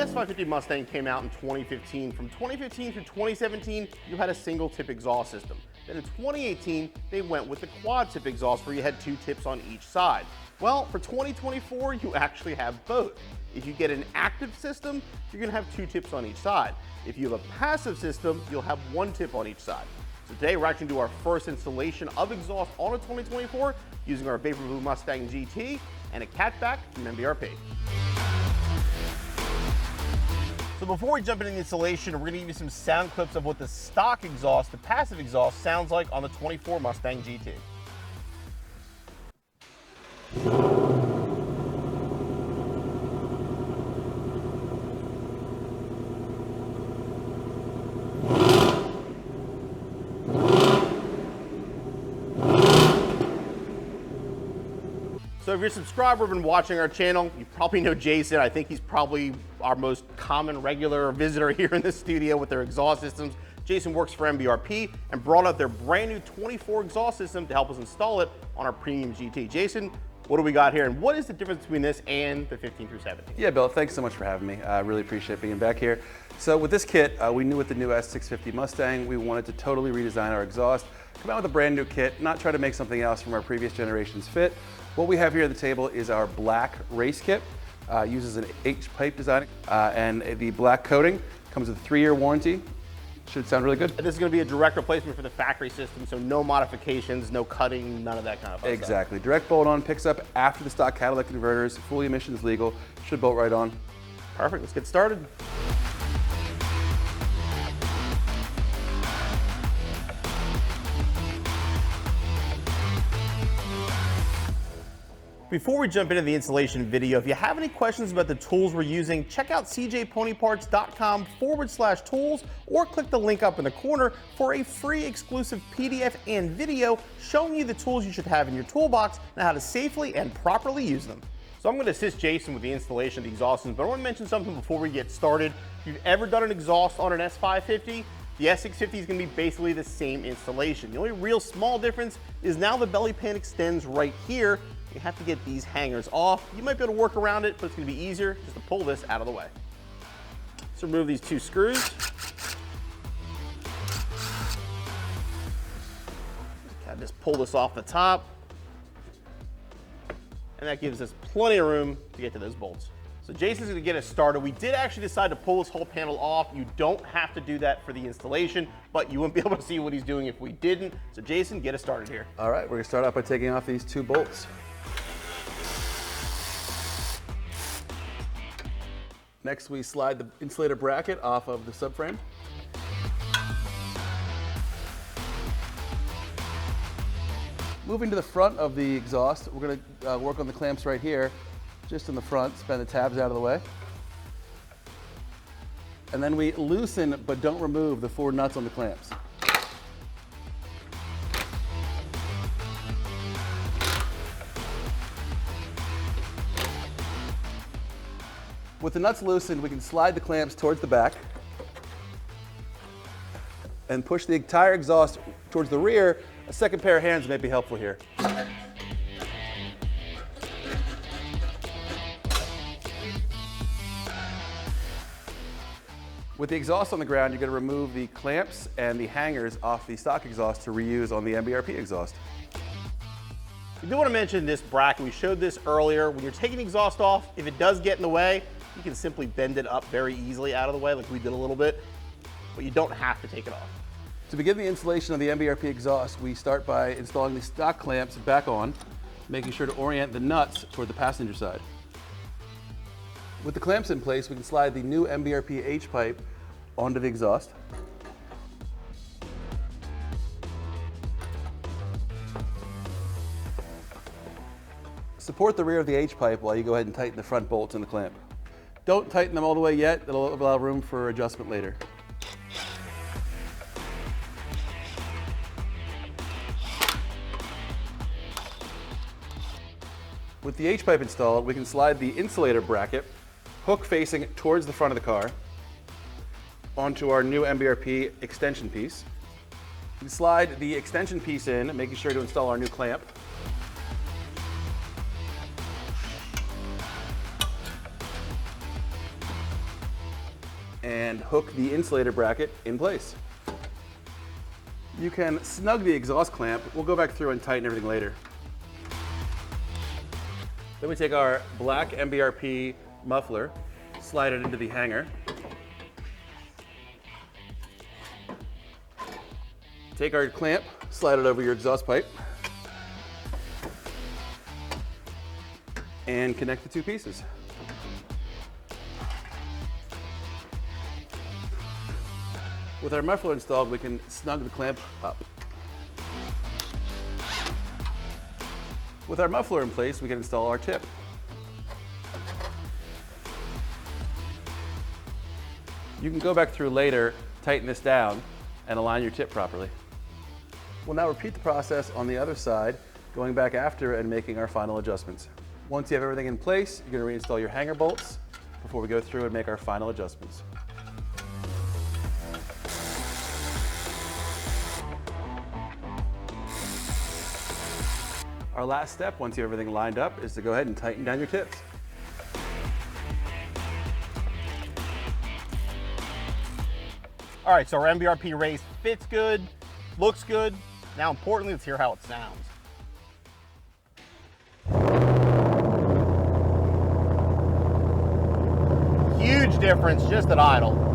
S550 Mustang came out in 2015. From 2015 to 2017, you had a single tip exhaust system. Then in 2018, they went with the quad tip exhaust where you had 2 tips on each side. Well, for 2024, you actually have both. If you get an active system, you're gonna have 2 tips on each side. If you have a passive system, you'll have 1 tip on each side. So today, we're actually gonna do our first installation of exhaust on a 2024 using our Vapor Blue Mustang GT and a Catback from MBRP. So before we jump into the installation, we're gonna give you some sound clips of what the stock exhaust, the passive exhaust, sounds like on the 24 Mustang GT. So if you're a subscriber and been watching our channel, you probably know Jason. I think he's probably our most common regular visitor here in the studio with their exhaust systems. Jason works for MBRP and brought out their brand new 24 exhaust system to help us install it on our premium GT. Jason, what do we got here and what is the difference between this and the 15 through 17? Yeah, Bill, thanks so much for having me. I really appreciate being back here. So with this kit, we knew with the new S650 Mustang, we wanted to totally redesign our exhaust, come out with a brand new kit, not try to make something else from our previous generation's fit. What we have here at the table is our black race kit. Uses an H-pipe design, and the black coating comes with a 3-year warranty. Should sound really good. And this is going to be a direct replacement for the factory system, so no modifications, no cutting, none of that kind of stuff. Exactly. Direct bolt-on, picks up after the stock catalytic converters, fully emissions legal, should bolt right on. Perfect, let's get started. Before we jump into the installation video, if you have any questions about the tools we're using, check out cjponyparts.com/tools or click the link up in the corner for a free exclusive PDF and video showing you the tools you should have in your toolbox and how to safely and properly use them. So I'm going to assist Jason with the installation of the exhaust systems, but I want to mention something before we get started. If you've ever done an exhaust on an S550, the S650 is going to be basically the same installation. The only real small difference is now the belly pan extends right here. You have to get these hangers off. You might be able to work around it, but it's going to be easier just to pull this out of the way. So remove these 2 screws. Just pull this off the top. And that gives us plenty of room to get to those bolts. So Jason's going to get us started. We did actually decide to pull this whole panel off. You don't have to do that for the installation, but you wouldn't be able to see what he's doing if we didn't. So Jason, get us started here. All right, we're going to start off by taking off these 2 bolts. Next, we slide the insulator bracket off of the subframe. Moving to the front of the exhaust, we're going to work on the clamps right here, just in the front, spin the tabs out of the way. And then we loosen but don't remove the 4 nuts on the clamps. With the nuts loosened, we can slide the clamps towards the back and push the entire exhaust towards the rear. A second pair of hands may be helpful here. With the exhaust on the ground, you're going to remove the clamps and the hangers off the stock exhaust to reuse on the MBRP exhaust. I do want to mention this bracket. We showed this earlier. When you're taking the exhaust off, if it does get in the way, you can simply bend it up very easily out of the way like we did a little bit, but you don't have to take it off. To begin the installation of the MBRP exhaust, we start by installing the stock clamps back on, making sure to orient the nuts toward the passenger side. With the clamps in place, we can slide the new MBRP H-pipe onto the exhaust. Support the rear of the H-pipe while you go ahead and tighten the front bolts in the clamp. Don't tighten them all the way yet, it'll allow room for adjustment later. With the H-pipe installed, we can slide the insulator bracket, hook facing towards the front of the car, onto our new MBRP extension piece. We slide the extension piece in, making sure to install our new clamp. and hook the insulator bracket in place. You can snug the exhaust clamp. We'll go back through and tighten everything later. Then we take our black MBRP muffler, slide it into the hanger. Take our clamp, slide it over your exhaust pipe, and connect the two pieces. With our muffler installed, we can snug the clamp up. With our muffler in place, we can install our tip. You can go back through later, tighten this down, and align your tip properly. We'll now repeat the process on the other side, going back after and making our final adjustments. Once you have everything in place, you're going to reinstall your hanger bolts before we go through and make our final adjustments. Our last step, once you have everything lined up, is to go ahead and tighten down your tips. All right, so our MBRP Race fits good, looks good. Now, importantly, let's hear how it sounds. Huge difference just at idle.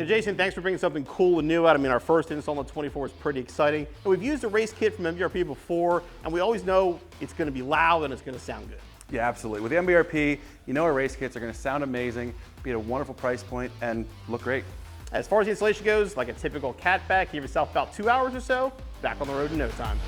Jason, thanks for bringing something cool and new out. I mean, our first install on the 24 is pretty exciting. And we've used a race kit from MBRP before, and we always know it's going to be loud and it's going to sound good. Yeah, absolutely. With the MBRP, you know our race kits are going to sound amazing, be at a wonderful price point, and look great. As far as the installation goes, like a typical catback, give yourself about 2 hours or so, back on the road in no time.